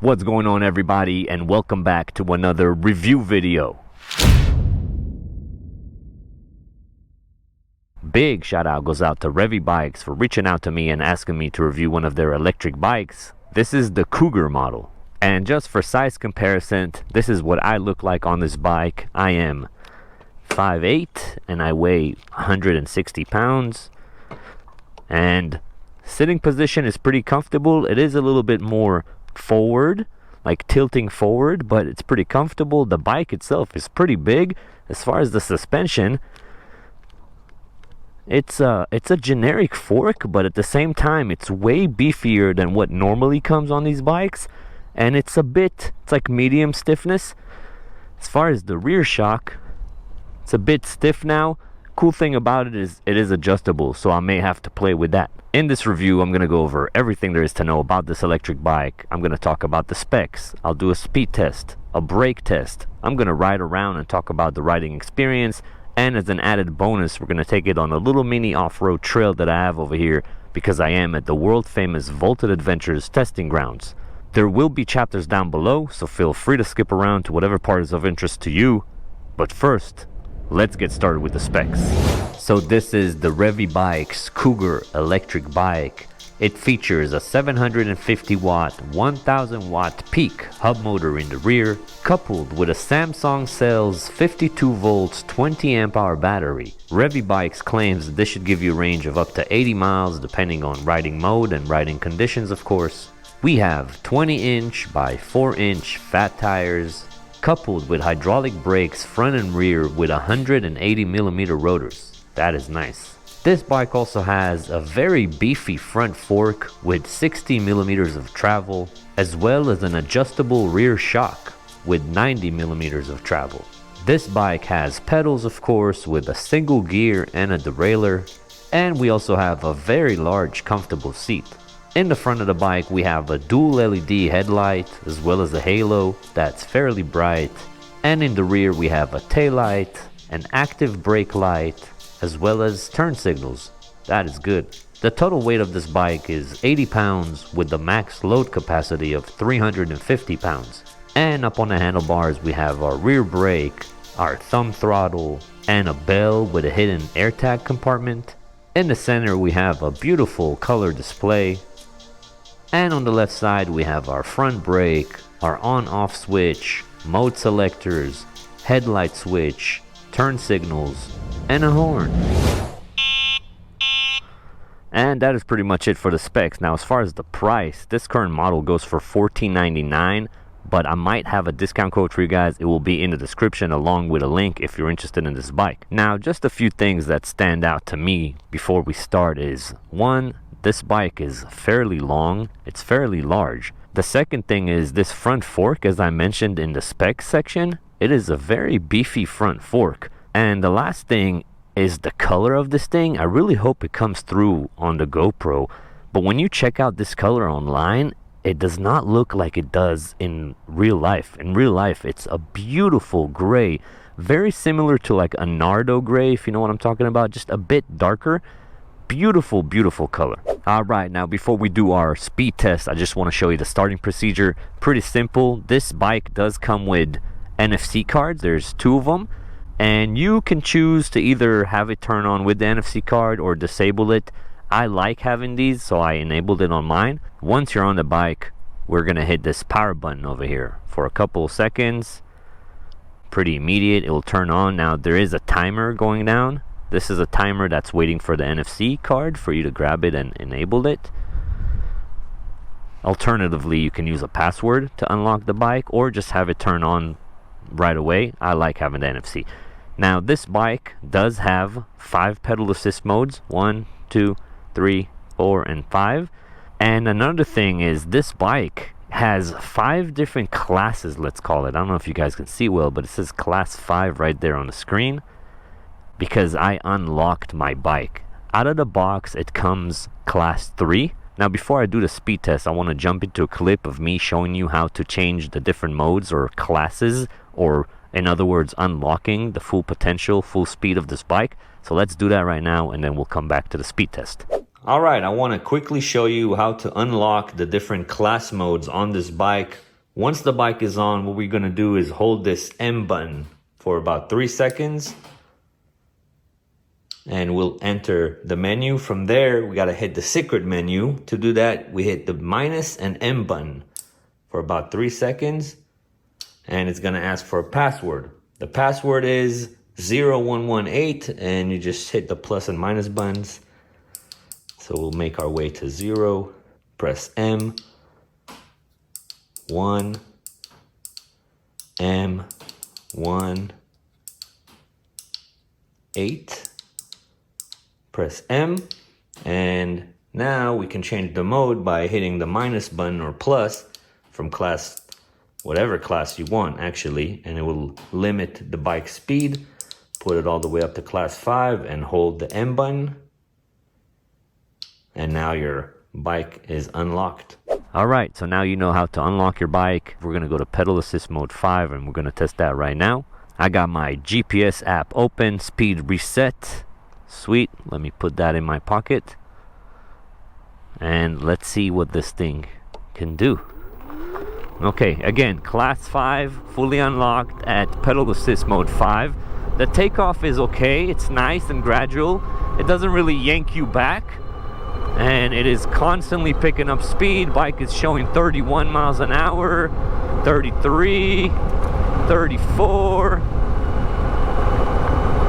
What's going on, everybody, and welcome back to another review video. Big shout out goes out to ReviBikes for reaching out to me and asking me to review one of their electric bikes. This is the Cougar model. And just for size comparison, this is what I look like on this bike. I am 5'8" and I weigh 160 pounds. And sitting position is pretty comfortable. It is a little bit more forward, like tilting forward, but it's pretty comfortable. The bike itself is pretty big. As far as the suspension, it's a generic fork, but at the same time it's way beefier than what normally comes on these bikes, and it's like medium stiffness. As far as the rear shock, it's a bit stiff now. Cool thing about it is adjustable, so I may have to play with that. In this review, I'm going to go over everything there is to know about this electric bike. I'm going to talk about the specs. I'll do a speed test, a brake test. I'm going to ride around and talk about the riding experience. And as an added bonus, we're going to take it on a little mini off-road trail that I have over here because I am at the world-famous VoltedAdventures testing grounds. There will be chapters down below, so feel free to skip around to whatever part is of interest to you. But first, let's get started with the specs. So this is the ReviBikes Cougar electric bike. It features a 750 watt, 1000 watt peak hub motor in the rear, coupled with a Samsung Cells 52 volts 20 amp hour battery. ReviBikes claims that this should give you a range of up to 80 miles depending on riding mode and riding conditions, of course. We have 20-inch by 4-inch fat tires, coupled with hydraulic brakes front and rear with 180mm rotors. That is nice. This bike also has a very beefy front fork with 60mm of travel, as well as an adjustable rear shock with 90mm of travel. This bike has pedals, of course, with a single gear and a derailleur, and we also have a very large comfortable seat. In the front of the bike, we have a dual LED headlight, as well as a halo that's fairly bright. And in the rear, we have a taillight, an active brake light, as well as turn signals. That is good. The total weight of this bike is 80 pounds with the max load capacity of 350 pounds. And up on the handlebars, we have our rear brake, our thumb throttle, and a bell with a hidden AirTag compartment. In the center, we have a beautiful color display. And on the left side, we have our front brake, our on-off switch, mode selectors, headlight switch, turn signals, and a horn. And that is pretty much it for the specs. Now, as far as the price, this current model goes for $14.99, but I might have a discount code for you guys. It will be in the description along with a link if you're interested in this bike. Now, just a few things that stand out to me before we start is, one, this bike is fairly long. It's fairly large. The second thing is this front fork, as I mentioned in the specs section, it is a very beefy front fork. And the last thing is the color of this thing. I really hope it comes through on the GoPro. But when you check out this color online, it does not look like it does in real life. In real life, it's a beautiful gray. Very similar to like a Nardo gray, if you know what I'm talking about. Just a bit darker. Beautiful, beautiful color. Alright, now before we do our speed test, I just want to show you the starting procedure. Pretty simple. This bike does come with NFC cards. There's 2 of them. And you can choose to either have it turn on with the NFC card or disable it. I like having these, so I enabled it on mine. Once you're on the bike, we're going to hit this power button over here for a couple of seconds. Pretty immediate. It will turn on. Now, there is a timer going down. This is a timer that's waiting for the NFC card for you to grab it and enable it. Alternatively, you can use a password to unlock the bike or just have it turn on right away. I like having the NFC. Now, this bike does have 5 pedal assist modes. 1, 2, 3, 4, and 5. And another thing is this bike has 5 different classes, let's call it. I don't know if you guys can see well, but it says class 5 right there on the screen because I unlocked my bike. Out of the box, it comes class 3. Now, before I do the speed test, I want to jump into a clip of me showing you how to change the different modes or classes, or in other words, unlocking the full potential, full speed of this bike. So let's do that right now, and then we'll come back to the speed test. Alright, I want to quickly show you how to unlock the different class modes on this bike. Once the bike is on, what we're gonna do is hold this M button for about 3 seconds. And we'll enter the menu. From there, we gotta hit the secret menu. To do that, we hit the minus and M button for about 3 seconds. And it's gonna ask for a password. The password is 0118, and you just hit the plus and minus buttons. So we'll make our way to 0, press M, 1, M, 1, 8, press M, and now we can change the mode by hitting the minus button or plus from class, whatever class you want actually, and it will limit the bike speed. Put it all the way up to class 5 and hold the M button. And now your bike is unlocked. All right, so now you know how to unlock your bike. We're gonna go to pedal assist mode 5 and we're gonna test that right now. I got my GPS app open, speed reset. Sweet, let me put that in my pocket. And let's see what this thing can do. Okay, again, class 5, fully unlocked at pedal assist mode 5. The takeoff is okay, it's nice and gradual. It doesn't really yank you back. And it is constantly picking up speed. Bike is showing 31 miles an hour, 33, 34,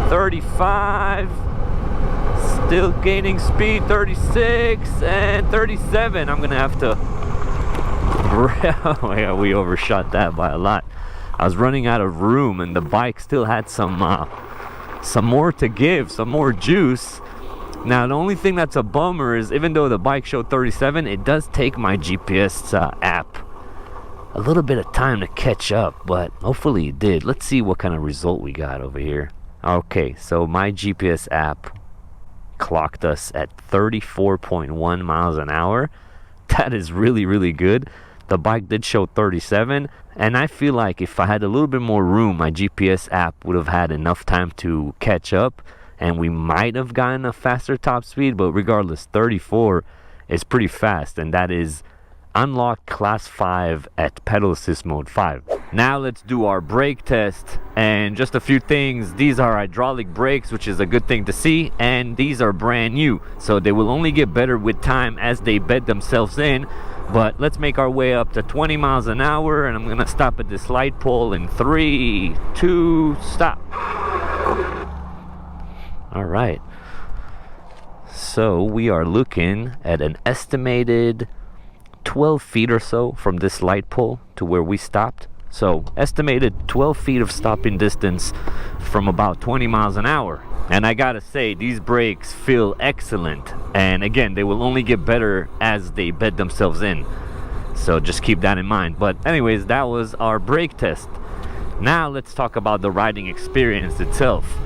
35, still gaining speed, 36, and 37. I'm gonna have to, yeah, we overshot that by a lot. I was running out of room and the bike still had some more to give, some more juice. Now, the only thing that's a bummer is even though the bike showed 37, it does take my GPS app a little bit of time to catch up, but hopefully it did. Let's see what kind of result we got over here. Okay, so my GPS app clocked us at 34.1 miles an hour. That is really, really good. The bike did show 37, and I feel like if I had a little bit more room, my GPS app would have had enough time to catch up. And we might have gotten a faster top speed, but regardless, 34 is pretty fast, and that is unlocked class 5 at pedal assist mode 5. Now let's do our brake test, and just a few things. These are hydraulic brakes, which is a good thing to see, and these are brand new, so they will only get better with time as they bed themselves in. But let's make our way up to 20 miles an hour, and I'm gonna stop at this light pole in 3, 2, stop. All right, so we are looking at an estimated 12 feet or so from this light pole to where we stopped. So estimated 12 feet of stopping distance from about 20 miles an hour. And I gotta say, these brakes feel excellent. And again, they will only get better as they bed themselves in. So just keep that in mind. But anyways, that was our brake test. Now let's talk about the riding experience itself.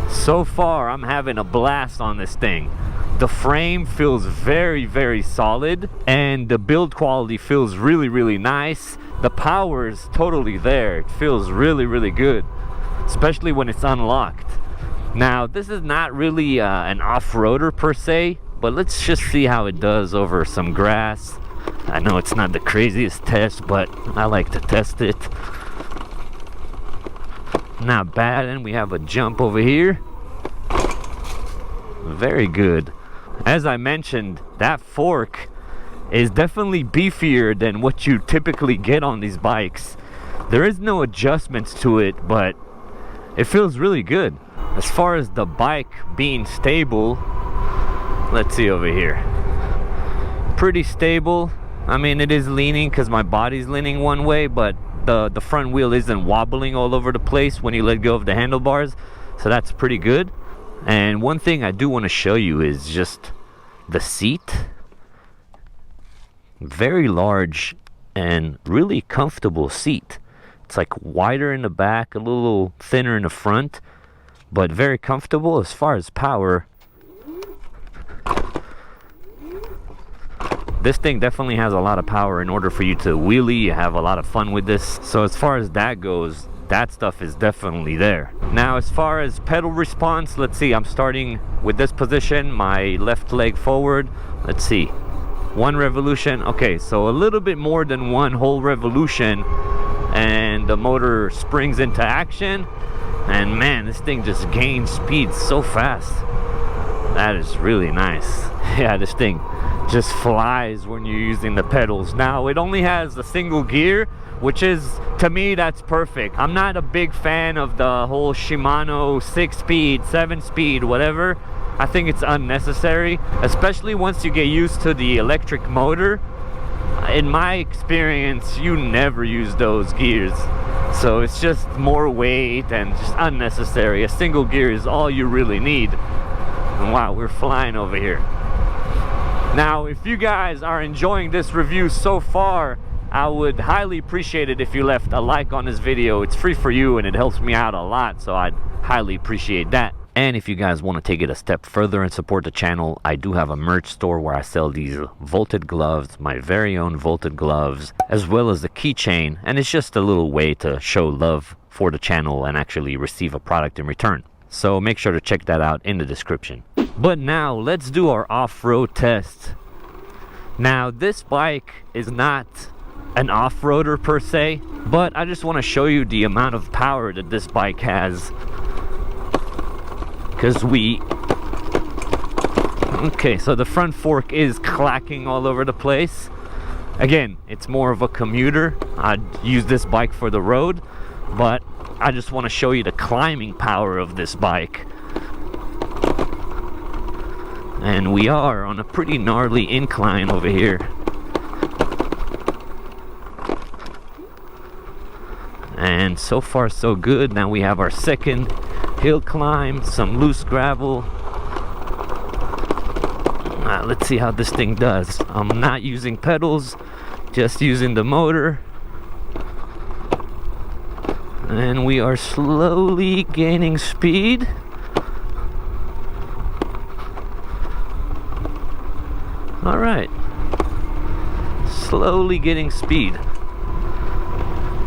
So far, I'm having a blast on this thing. The frame feels very, very solid, and the build quality feels really, really nice. The power is totally there. It feels really, really good, especially when it's unlocked. Now, this is not really an off-roader per se, but let's just see how it does over some grass. I know it's not the craziest test, but I like to test it. Not bad, and we have a jump over here. Very good. As I mentioned, that fork is definitely beefier than what you typically get on these bikes. There is no adjustments to it, but it feels really good. As far as the bike being stable, let's see over here. Pretty stable. I mean, it is leaning because my body's leaning one way, but the front wheel isn't wobbling all over the place when you let go of the handlebars, so that's pretty good. And one thing I do want to show you is just the seat. Very large and really comfortable seat. It's like wider in the back, a little thinner in the front, but very comfortable. As far as power, this thing definitely has a lot of power in order for you to wheelie. You have a lot of fun with this. So as far as that goes, that stuff is definitely there. Now, as far as pedal response, let's see. I'm starting with this position, my left leg forward. Let's see. 1 revolution. Okay, so a little bit more than 1 whole revolution and the motor springs into action, and man, this thing just gains speed so fast. That is really nice. Yeah, this thing just flies when you're using the pedals. Now it only has a single gear, which is, to me, that's perfect. I'm not a big fan of the whole Shimano 6-speed, 7-speed, whatever. I think it's unnecessary, especially once you get used to the electric motor. In my experience, you never use those gears, so it's just more weight and just unnecessary. A single gear is all you really need. And wow, we're flying over here. Now, if you guys are enjoying this review so far, I would highly appreciate it if you left a like on this video. It's free for you and it helps me out a lot, so I'd highly appreciate that. And if you guys want to take it a step further and support the channel, I do have a merch store where I sell these Volted gloves, my very own Volted gloves, as well as a keychain. And it's just a little way to show love for the channel and actually receive a product in return. So make sure to check that out in the description. But now let's do our off-road test. Now this bike is not an off-roader per se, but I just want to show you the amount of power that this bike has. Because okay, so the front fork is clacking all over the place. Again, it's more of a commuter. I'd use this bike for the road, but I just want to show you the climbing power of this bike. And we are on a pretty gnarly incline over here. And so far so good. Now we have our second hill climb, some loose gravel. Let's see how this thing does. I'm not using pedals, just using the motor. And we are slowly gaining speed. All right, slowly getting speed.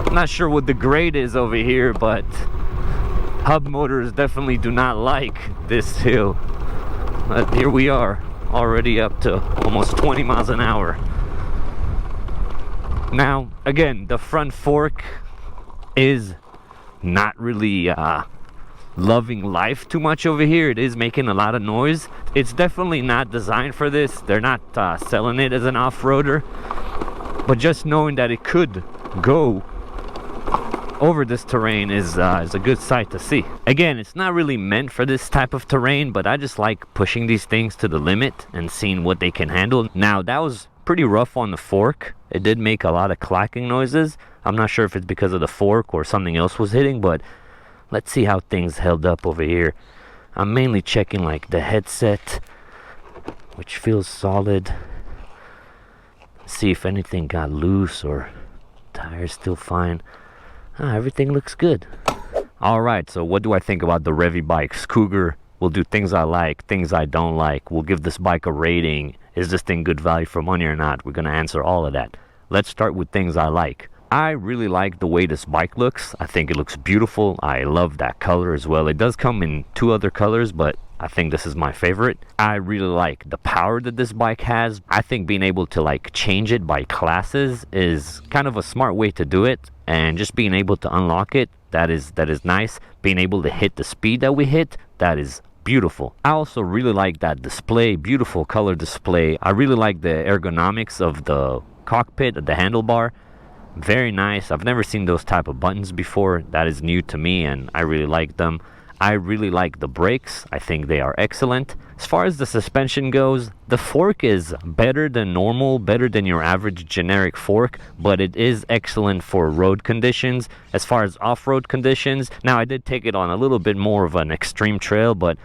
I'm not sure what the grade is over here, but hub motors definitely do not like this hill. But here we are, already up to almost 20 miles an hour. Now, again, the front fork is not really loving life too much over here. It is making a lot of noise. It's definitely not designed for this. They're not selling it as an off-roader, but just knowing that it could go over this terrain is a good sight to see. Again, it's not really meant for this type of terrain, but I just like pushing these things to the limit and seeing what they can handle. Now, that was pretty rough on the fork. It did make a lot of clacking noises. I'm not sure if it's because of the fork or something else was hitting, but let's see how things held up over here. I'm mainly checking like the headset, which feels solid. See if anything got loose or tires still fine. Everything looks good. Alright, so what do I think about the ReviBikes Cougar? We'll do things I like, things I don't like. We'll give this bike a rating. Is this thing good value for money or not? We're going to answer all of that. Let's start with things I like. I really like the way this bike looks. I think it looks beautiful. I love that color as well. It does come in 2 other colors, but I think this is my favorite. I really like the power that this bike has. I think being able to like change it by classes is kind of a smart way to do it. And just being able to unlock it, that is nice. Being able to hit the speed that we hit, that is beautiful. I also really like that display, beautiful color display. I really like the ergonomics of the cockpit, the handlebar. Very nice. I've never seen those type of buttons before. That is new to me and I really like them. I really like the brakes. I think they are excellent. As far as the suspension goes, the fork is better than normal, better than your average generic fork, but it is excellent for road conditions. As far as off-road conditions, now I did take it on a little bit more of an extreme trail, but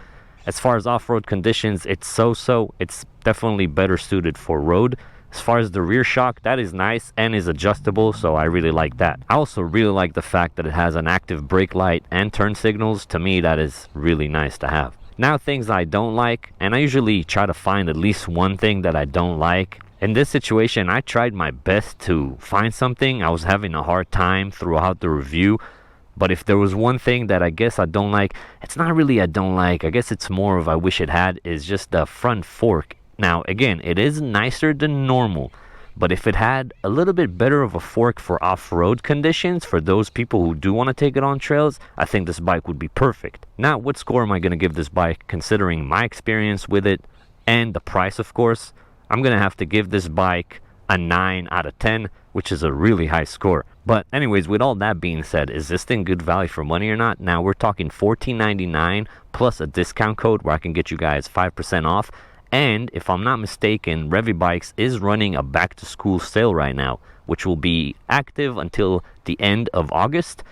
as far as off-road conditions, it's so-so. It's definitely better suited for road. As far as the rear shock, that is nice and is adjustable, so I really like that. I also really like the fact that it has an active brake light and turn signals. To me, that is really nice to have. Now, things I don't like, and I usually try to find at least one thing that I don't like. In this situation, I tried my best to find something. I was having a hard time throughout the review. But if there was one thing that I guess I don't like, it's not really I don't like. I guess it's more of I wish it had, is just the front fork Now, again, it is nicer than normal, but if it had a little bit better of a fork for off-road conditions, for those people who do want to take it on trails, I think this bike would be perfect. Now, what score am I going to give this bike considering my experience with it and the price, of course? I'm going to have to give this bike a 9 out of 10, which is a really high score. But anyways, with all that being said, is this thing good value for money or not? Now, we're talking $14.99 plus a discount code where I can get you guys 5% off. And if I'm not mistaken, ReviBikes is running a back-to-school sale right now, which will be active until the end of August,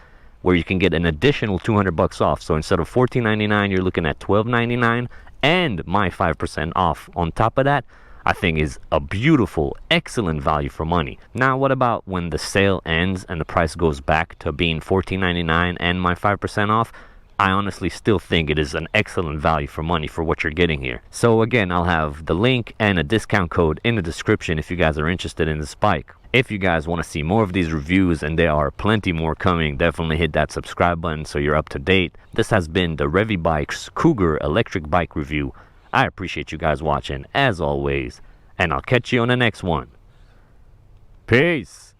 where you can get an additional $200 off. So instead of $14.99, you're looking at $12.99 and my 5% off on top of that. I think is a beautiful, excellent value for money. Now, what about when the sale ends and the price goes back to being $14.99 and my 5% off? I honestly still think it is an excellent value for money for what you're getting here. So again, I'll have the link and a discount code in the description if you guys are interested in this bike. If you guys want to see more of these reviews, and there are plenty more coming, definitely hit that subscribe button so you're up to date. This has been the ReviBikes Cougar electric bike review. I appreciate you guys watching as always, and I'll catch you on the next one. Peace.